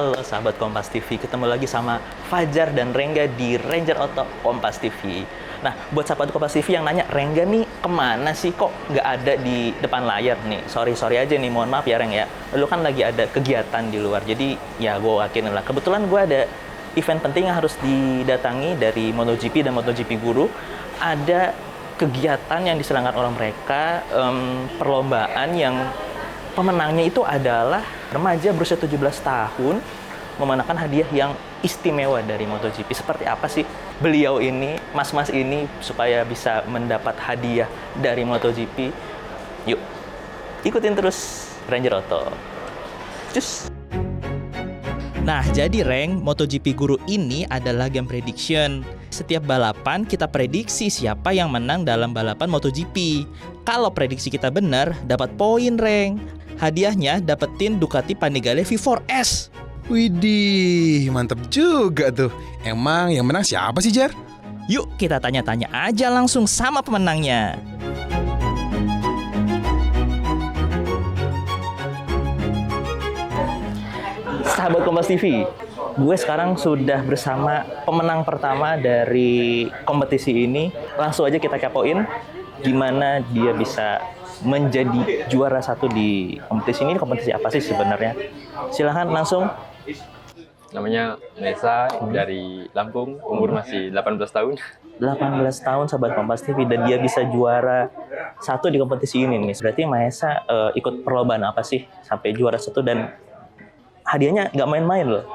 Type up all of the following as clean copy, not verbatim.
Halo sahabat Kompas TV, ketemu lagi sama Fajar dan Rengga di Ranger Auto Kompas TV. Nah, buat sahabat Kompas TV yang nanya, Rengga nih kemana sih kok nggak ada di depan layar nih? Sorry aja nih, mohon maaf ya Reng ya. Lu kan lagi ada kegiatan di luar, jadi ya gue wakilin lah. Kebetulan gue ada event penting yang harus didatangi dari MotoGP dan MotoGP Guru. Ada kegiatan yang diselenggarakan oleh mereka, perlombaan yang pemenangnya itu adalah remaja berusia 17 tahun memenangkan hadiah yang istimewa dari MotoGP. Seperti apa sih beliau ini, mas-mas ini, supaya bisa mendapat hadiah dari MotoGP? Yuk, ikutin terus Ranger Auto. Cus! Nah, jadi Reng, MotoGP Guru ini adalah game prediction. Setiap balapan kita prediksi siapa yang menang dalam balapan MotoGP. Kalau prediksi kita benar, dapat poin, Reng. Hadiahnya dapetin Ducati Panigale V4S. Widih, mantep juga tuh. Emang yang menang siapa sih, Jar? Yuk kita tanya-tanya aja langsung sama pemenangnya. Sahabat Kompas TV, gue sekarang sudah bersama pemenang pertama dari kompetisi ini. Langsung aja kita kepoin gimana dia bisa menjadi juara satu di kompetisi ini. Kompetisi apa sih sebenarnya? Silahkan langsung. Namanya Nesa dari Lampung, umur masih 18 tahun. 18 tahun sahabat Kompas TV, dan dia bisa juara satu di kompetisi ini nih. Berarti Mahesa ikut perlombaan apa sih sampai juara satu, dan hadiahnya nggak main-main loh.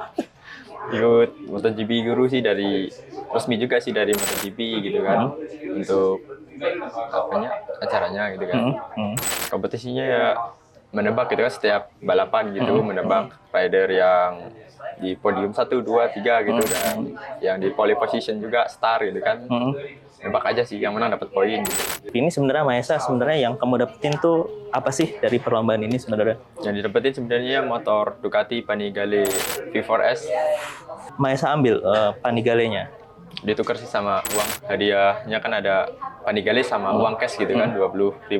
Ikut MotoGP Guru sih, dari resmi juga sih dari MotoGP gitu kan. Untuk acaranya gitu kan. Kompetisinya ya menebak gitu kan, setiap balapan gitu menebak rider yang di podium 1, 2, 3 gitu, dan yang di pole position juga star gitu kan. Nebak aja sih, yang menang dapat poin gitu. Ini sebenarnya Mahesa, sebenarnya yang kamu dapetin tuh apa sih dari perlombaan ini sebenarnya? Yang didapetin sebenarnya motor Ducati Panigale V4S. Mahesa ambil Panigale-nya. Ditukar sih sama uang hadiahnya, kan ada Panigale sama uang cash gitu kan, $20.000.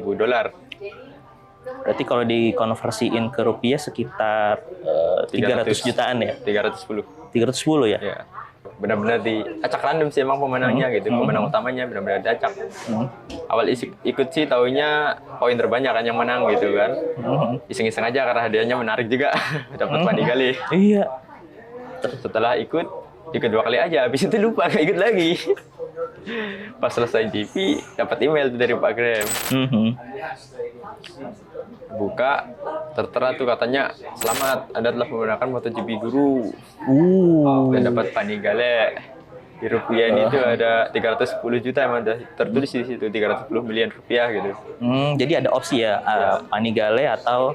Berarti kalau dikonversiin ke rupiah sekitar 300 jutaan ya? 310. 310 ya? Ya. Benar-benar diacak random sih emang pemenangnya gitu. Pemenang utamanya benar-benar diacak. Awal ikut sih taunya poin terbanyak kan yang menang gitu kan. Iseng-iseng aja karena hadiahnya menarik juga. Dapat Panigale. Iya. Setelah ikut kedua kali aja, habis itu lupa gak ikut lagi. Pas selesai GP dapat email tuh dari Pak Graham. Buka, tertera tuh katanya, selamat, Anda telah memenangkan MotoGP Guru. Dan dapat Panigale. Di rupiah ini tuh ada 310 juta, emang tertulis di situ 310 miliar rupiah gitu. Jadi ada opsi ya, Panigale atau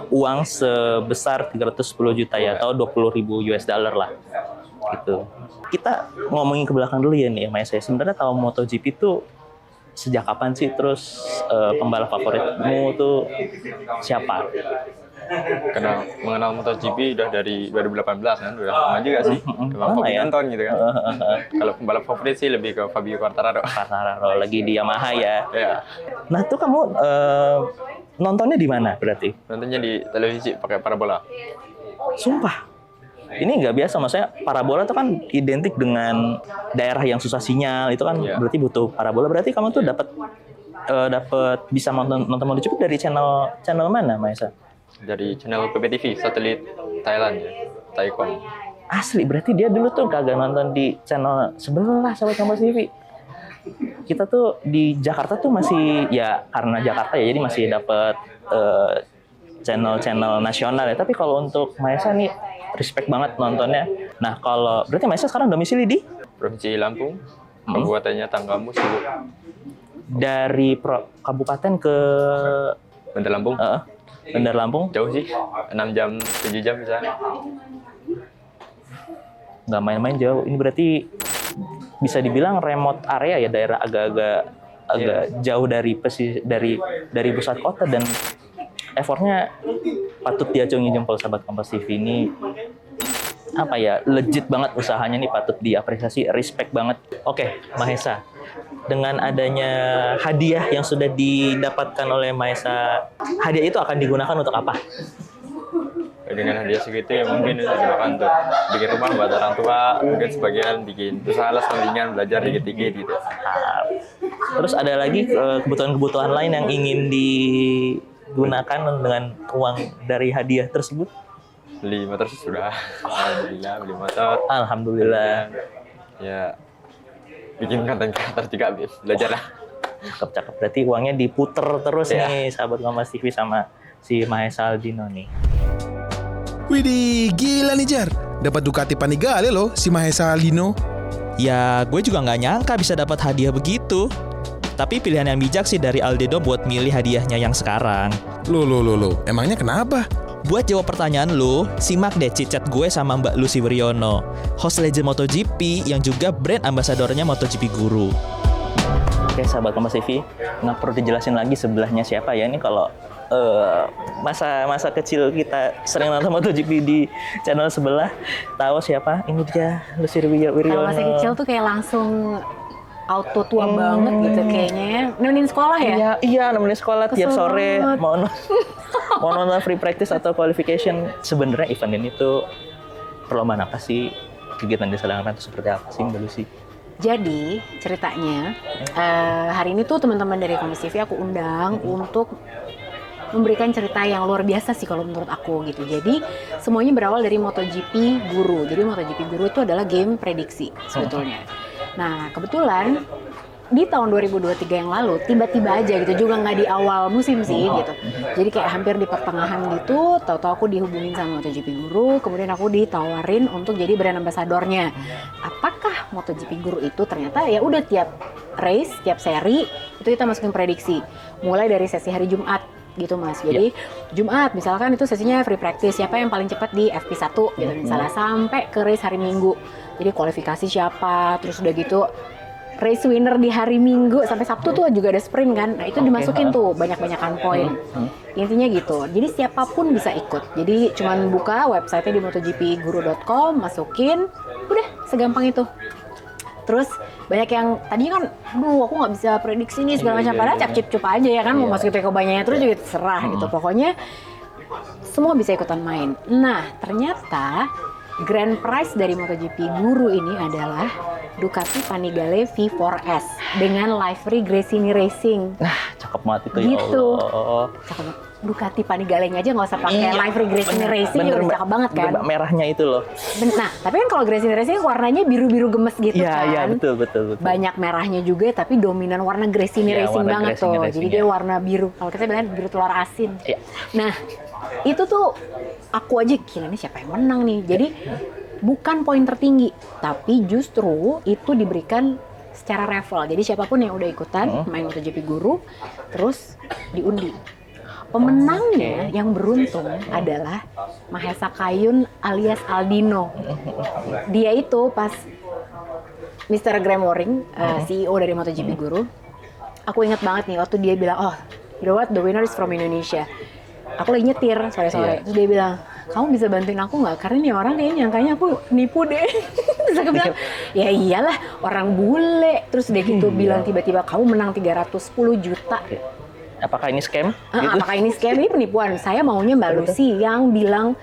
uang sebesar 310 juta ya, atau 20.000 US dollar lah. Gitu. Kita ngomongin ke belakang dulu ya nih, Mas. Saya sebenarnya tahu MotoGP itu sejak kapan sih? Terus pembalap favoritmu tuh siapa? Karena mengenal MotoGP udah dari 2018 kan, udah lama juga sih. Memang hobi nonton gitu kan. Kalau pembalap favorit sih lebih ke Fabio Quartararo. Quartararo lagi di Yamaha ya. Ya. Nah tuh kamu nontonnya di mana berarti? Nontonnya di televisi pakai parabola. Sumpah. Ini nggak biasa, maksudnya parabola itu kan identik dengan daerah yang susah sinyal, itu kan berarti butuh parabola. Berarti kamu tuh dapat bisa nonton MotoGP dari channel mana, Maesa? Dari channel PPTV, satelit Thailand ya, Thaikom. Asli, berarti dia dulu tuh kagak nonton di channel sebelah sahabat Kompas TV. Kita tuh di Jakarta tuh masih, ya karena Jakarta ya, jadi masih dapat channel nasional ya. Tapi kalau untuk Maesa nih, respect banget nontonnya. Nah, kalau berarti Maesa sekarang domisili di Provinsi Lampung, kabupatennya Tanggamus gitu. Dari kabupaten ke Bandar Lampung. Bandar Lampung. Jauh sih, 6 jam, 7 jam bisa. Nggak main-main jauh. Ini berarti bisa dibilang remote area ya, daerah agak jauh dari pusat kota, dan effortnya patut diacungi jempol sahabat Kompas TV ini. Apa ya, legit banget usahanya nih, patut diapresiasi, respect banget. Oke, Mahesa, dengan adanya hadiah yang sudah didapatkan oleh Mahesa, hadiah itu akan digunakan untuk apa? dengan hadiah segitu ya mungkin digunakan untuk bikin rumah buat orang tua, mungkin sebagian bikin usaha sampingan belajar dikit-dikit gitu. Terus ada lagi kebutuhan-kebutuhan lain yang ingin digunakan dengan uang dari hadiah tersebut? Beli motor sih sudah, alhamdulillah beli motor. Alhamdulillah. Ya bikin konten kreator juga belajar lah. Cakep. Berarti uangnya diputer terus Iya. nih sahabat Kompas TV sama si Mahesa Aldino nih. Widih, gila nih Jar. Dapat Ducati Panigale loh si Mahesa Aldino. Ya, gue juga nggak nyangka bisa dapat hadiah begitu. Tapi pilihan yang bijak sih dari Aldino buat milih hadiahnya yang sekarang. Loh, emangnya kenapa? Buat jawab pertanyaan lu, simak deh chit-chat gue sama Mbak Lucy Wiryono, host legend MotoGP yang juga brand ambasadornya MotoGP Guru. Oke sahabat Kompas TV, nggak perlu dijelasin lagi sebelahnya siapa ya. Ini kalau masa kecil kita sering nonton MotoGP di channel sebelah, tahu siapa? Ini dia Lucy Wiryono. Kalau masih kecil tuh kayak langsung auto tua banget gitu kayaknya. Nemenin sekolah ya? Iya, nemenin sekolah tiap Kesel sore banget. mau nonton free practice atau qualification. Sebenarnya event ini tuh perlombaan apa sih? Kegiatan diselenggarakan itu seperti apa sih Mbak Lucy? Jadi ceritanya hari ini tuh teman-teman dari Kompas TV aku undang untuk memberikan cerita yang luar biasa sih kalau menurut aku gitu. Jadi semuanya berawal dari MotoGP Guru. Jadi MotoGP Guru itu adalah game prediksi sebetulnya. Nah kebetulan di tahun 2023 yang lalu tiba-tiba aja gitu, juga nggak di awal musim sih gitu. Jadi kayak hampir di pertengahan gitu, tahu-tahu aku dihubungin sama MotoGP Guru, kemudian aku ditawarin untuk jadi brand ambassadornya. Apakah MotoGP Guru itu ternyata ya udah tiap race, tiap seri itu kita masukin prediksi. Mulai dari sesi hari Jumat gitu Mas. Jadi Jumat misalkan itu sesinya free practice, siapa yang paling cepat di FP1 gitu misalnya, sampai ke race hari Minggu. Jadi kualifikasi siapa, terus udah gitu race winner di hari Minggu sampai Sabtu tuh juga ada sprint kan. Nah, itu dimasukin tuh banyak-banyakan poin. Intinya gitu. Jadi siapapun bisa ikut. Jadi cuman buka website-nya di motogpguru.com, masukin, udah segampang itu. Terus banyak yang tadinya kan, aduh aku nggak bisa prediksi nih segala macam, padahal cap-cip aja ya kan, mau masukin teko banyak terus juga terserah gitu. Pokoknya semua bisa ikutan main. Nah ternyata grand prize dari MotoGP Guru ini adalah Ducati Panigale V4S dengan livery Gresini Racing. Nah, cakep banget itu Gitu. ya Allah. Cakep banget. Ducati Panigale aja nggak usah pakai livery Gresini Racing, Bener, udah Mbak. cakep banget kan. Mbak, merahnya itu loh. Nah, tapi kan kalau Gresini Racing warnanya biru-biru gemes gitu Iya, kan. iya betul. Banyak merahnya juga, tapi dominan warna Gresini Iya, Racing warna banget Gresini tuh. Racing, Jadi ya. dia warna biru. Kalau kita bilang biru telur asin. Iya. Nah, itu tuh aku aja gila nih siapa yang menang nih. Jadi bukan poin tertinggi, tapi justru itu diberikan secara raffle. Jadi siapapun yang udah ikutan main MotoGP Guru, terus diundi. Pemenangnya yang beruntung adalah Mahesa Kayun alias Aldino. Dia itu pas Mr. Graham Waring, CEO dari MotoGP Guru, aku ingat banget nih waktu dia bilang, oh, you know what, the winner is from Indonesia. Aku lagi nyetir sore-sore, terus dia bilang, kamu bisa bantuin aku nggak? Karena nih orang kayaknya nyangkanya aku nipu deh. Terus aku bilang, ya iyalah orang bule. Terus dia gitu bilang tiba-tiba kamu menang 310 juta. Apakah ini scam? Gitu. Apakah ini scam? Ini penipuan. Saya maunya Mbak Lucy yang bilang,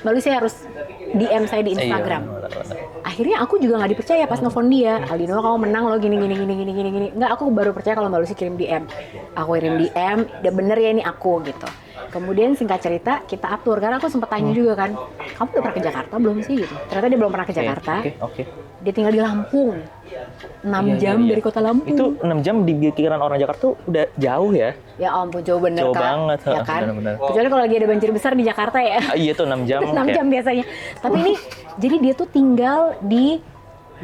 Mbak Lucy harus DM saya di Instagram. Iya, benar. Akhirnya aku juga nggak dipercaya pas nelfon dia. Aldino kamu menang loh gini. Nggak, aku baru percaya kalau Mbak Lucy kirim DM. Aku kirim DM, udah bener ya ini aku gitu. Kemudian singkat cerita kita atur, karena aku sempat tanya juga kan, kamu udah pernah ke Jakarta belum sih gitu. Ternyata dia belum pernah ke Jakarta. Oke. Dia tinggal di Lampung. 6 jam dari kota Lampung. Itu 6 jam di pikiran orang Jakarta tuh udah jauh ya. Ya ampun, jauh bener Jauh Kak. banget, Ya kan? bener-bener. Kecuali kalau lagi ada banjir besar di Jakarta ya. Iya tuh 6 jam. 6 jam biasanya. Tapi ini, jadi dia tuh tinggal di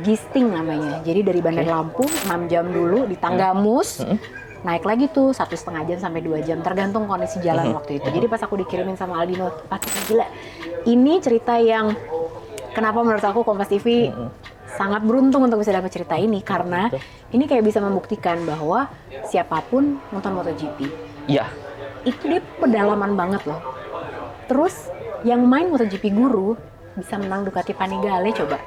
Gisting namanya. Jadi dari Bandar Lampung 6 jam dulu di Tanggamus. Naik lagi tuh 1,5 jam sampai 2 jam, tergantung kondisi jalan waktu itu. Jadi pas aku dikirimin sama Aldino, gila. Ini cerita yang kenapa menurut aku Kompas TV sangat beruntung untuk bisa dapat cerita ini, karena ini kayak bisa membuktikan bahwa siapapun nonton MotoGP Iya. itu dia pedalaman banget loh. Terus yang main MotoGP Guru bisa menang Ducati Panigale coba.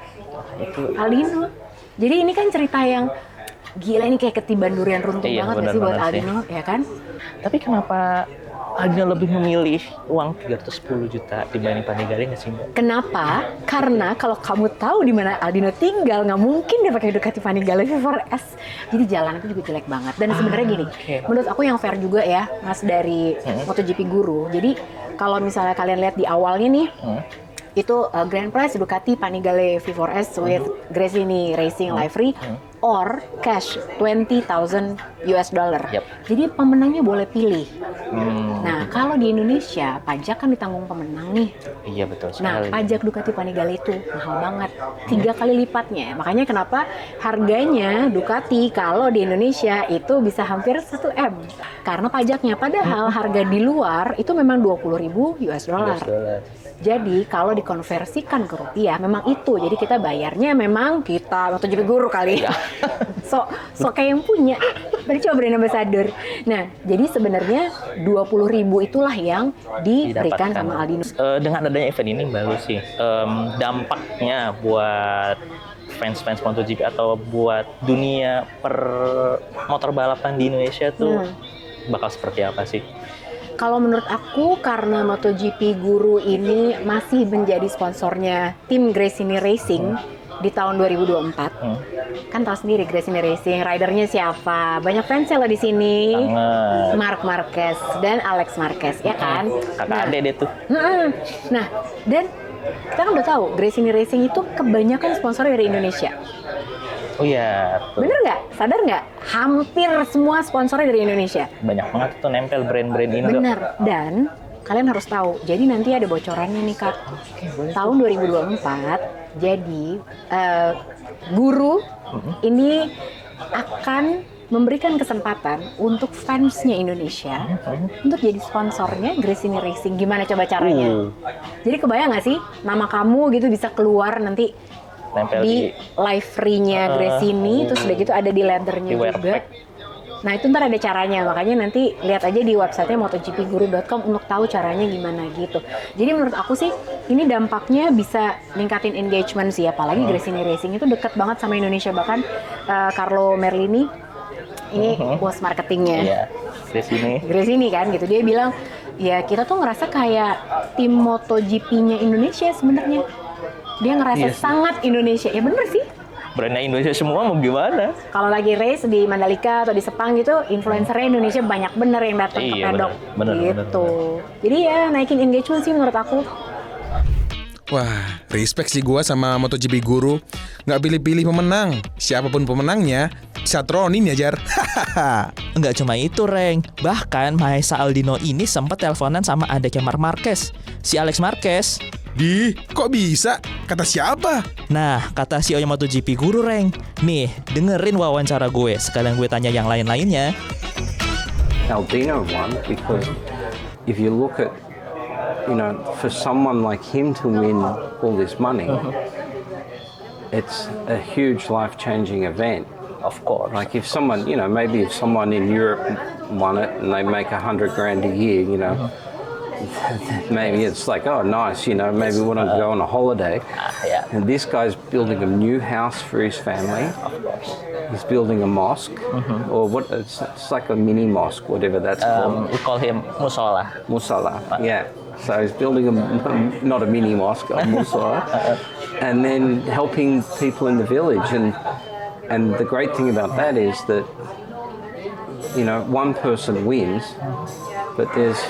Itu Aldino. Jadi ini kan cerita yang gila, ini kayak ketiban durian runtuh Iya, banget nggak sih buat benar-benar sih. Aldino, ya kan? Tapi kenapa Aldino lebih memilih uang 310 juta dibanding Panigale nggak sih Mbak? Kenapa? Karena kalau kamu tahu di mana Aldino tinggal, nggak mungkin dia pakai Ducati Panigale V4S. Jadi jalan itu juga jelek banget. Dan sebenarnya gini, menurut aku yang fair juga ya, Mas dari MotoGP Guru. Jadi kalau misalnya kalian lihat di awalnya nih, itu Grand Prize Ducati Panigale V4S with Gresini Racing Livery or cash $20,000 US. Yep. Jadi pemenangnya boleh pilih. Nah, kalau di Indonesia pajak kan ditanggung pemenang nih. Iya betul Nah, sekali. pajak Ducati Panigale itu mahal banget, 3 kali lipatnya. Makanya kenapa harganya Ducati kalau di Indonesia itu bisa hampir 1 M. Karena pajaknya, padahal harga di luar itu memang 20.000 US. Jadi kalau dikonversikan ke rupiah memang itu. Jadi kita bayarnya memang kita MotoGP Guru kali ya. So kayak yang punya. Tadi coba brand ambassador. Nah, jadi sebenarnya 20.000 itulah yang diberikan Didapatkan. sama Aldino. Dengan adanya event ini Mbak Lucy, dampaknya buat fans-fans MotoGP atau buat dunia per motor balapan di Indonesia tuh bakal seperti apa sih? Kalau menurut aku, karena MotoGP Guru ini masih menjadi sponsornya tim Gresini Racing di tahun 2024. Kan tahu sendiri Gresini Racing, ridernya siapa? Banyak fansnya loh di sini. Banget. Marc Marquez dan Alex Marquez, ya kan? Kakak adek deh tuh. Nah, dan kita kan udah tahu Gresini Racing itu kebanyakan sponsor dari Indonesia. Oh iya, tuh. Bener nggak? Sadar nggak? Hampir semua sponsornya dari Indonesia. Banyak banget tuh nempel brand-brand Indo. Bener. Dan kalian harus tahu, jadi nanti ada bocorannya nih Kak. Tahun 2024, jadi Guru ini akan memberikan kesempatan untuk fansnya Indonesia untuk jadi sponsornya Gresini Racing. Gimana coba caranya? Jadi kebayang nggak sih nama kamu gitu bisa keluar nanti Nempel di livery-nya Gresini, terus udah gitu ada di leather-nya di wear juga. pack. Nah itu ntar ada caranya, makanya nanti lihat aja di websitenya motogpguru.com untuk tahu caranya gimana gitu. Jadi menurut aku sih ini dampaknya bisa ningkatin engagement sih, apalagi Gresini Racing itu deket banget sama Indonesia, bahkan Carlo Merlini ini bos marketingnya. Iya, di sini. Gresini kan gitu, dia bilang ya kita tuh ngerasa kayak tim MotoGP-nya Indonesia sebenarnya. Dia ngerasa sangat Indonesia, ya bener sih. Brandnya Indonesia semua mau gimana? Kalau lagi race di Mandalika atau di Sepang gitu, influencernya Indonesia banyak bener yang datang ke Iya, pedok bener, gitu. Jadi ya naikin engagement sih menurut aku. Wah, respect sih gua sama MotoGP Guru. Nggak pilih-pilih pemenang. Siapapun pemenangnya, bisa tronin ya, Jar. Enggak cuma itu, Reng. Bahkan Mahesa Aldino ini sempat teleponan sama adiknya Marc Marquez, si Alex Marquez. Di, kok bisa? Kata siapa? Nah, kata CEO-nya MotoGP Guru, Reng. Nih, dengerin wawancara gue. Sekalian gue tanya yang lain-lainnya. Aldino won because if you look at, for someone like him to win all this money, it's a huge life-changing event. Of course. Like if someone, maybe if someone in Europe won it and they make $100,000 a year, maybe it's like, oh, nice, maybe we want to go on a holiday. Yeah. And this guy's building a new house for his family. He's building a mosque, or what? It's like a mini mosque, whatever that's called. We call him Musola. Musalla, yeah. So he's building not a mini mosque, a musalla, and then helping people in the village. And the great thing about that is that, one person wins, but there's,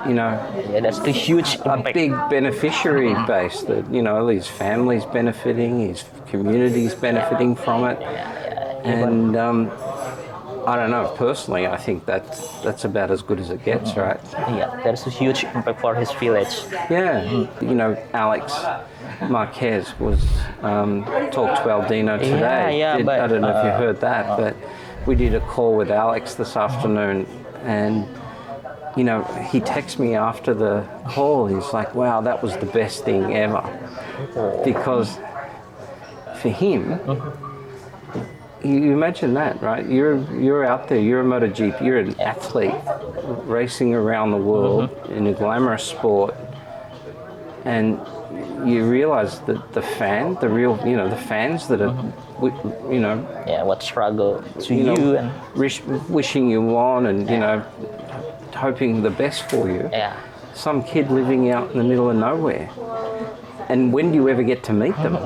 Yeah, that's the huge a impact. big beneficiary base that, his family's benefiting, his community's benefiting from it. And I don't know, personally, I think that's about as good as it gets, right? Yeah, there's a huge impact for his village. Yeah. Alex Marquez was talked to Aldino today. Yeah, but, I don't know if you heard that, but we did a call with Alex this afternoon, and he texted me after the call. He's like, wow, that was the best thing ever. Because for him, you imagine that, right? You're out there, you're a MotoGP, you're an athlete racing around the world in a glamorous sport, and you realize that the fans that are, Yeah, what struggle to you and wishing you on and, hoping the best for you. Ya. Some kid living out in the middle of nowhere. And when do you ever get to meet them?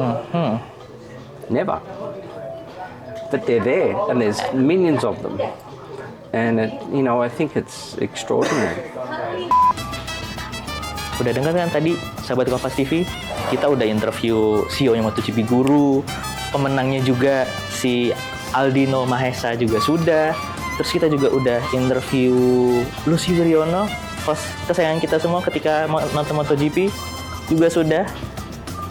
Never. But they're there, and there's millions of them. And I think it's extraordinary. Udah dengar kan tadi, sahabat Kompas TV, kita udah interview CEO-nya MotoGP Guru, pemenangnya juga si Aldino Mahesa juga sudah. Terus kita juga udah interview Lucy Wiryono, host kesayangan kita semua ketika nonton MotoGP juga sudah.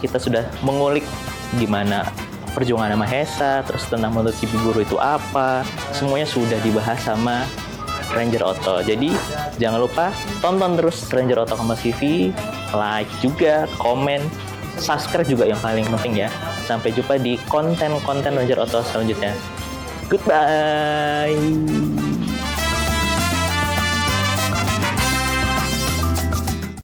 Kita sudah mengulik gimana perjuangan Mahesa, terus tentang MotoGP Guru itu apa, semuanya sudah dibahas sama Ranger Auto. Jadi jangan lupa tonton terus Ranger Auto Kompas TV, like juga, komen, subscribe juga yang paling penting ya. Sampai jumpa di konten-konten Ranger Auto selanjutnya. Goodbye.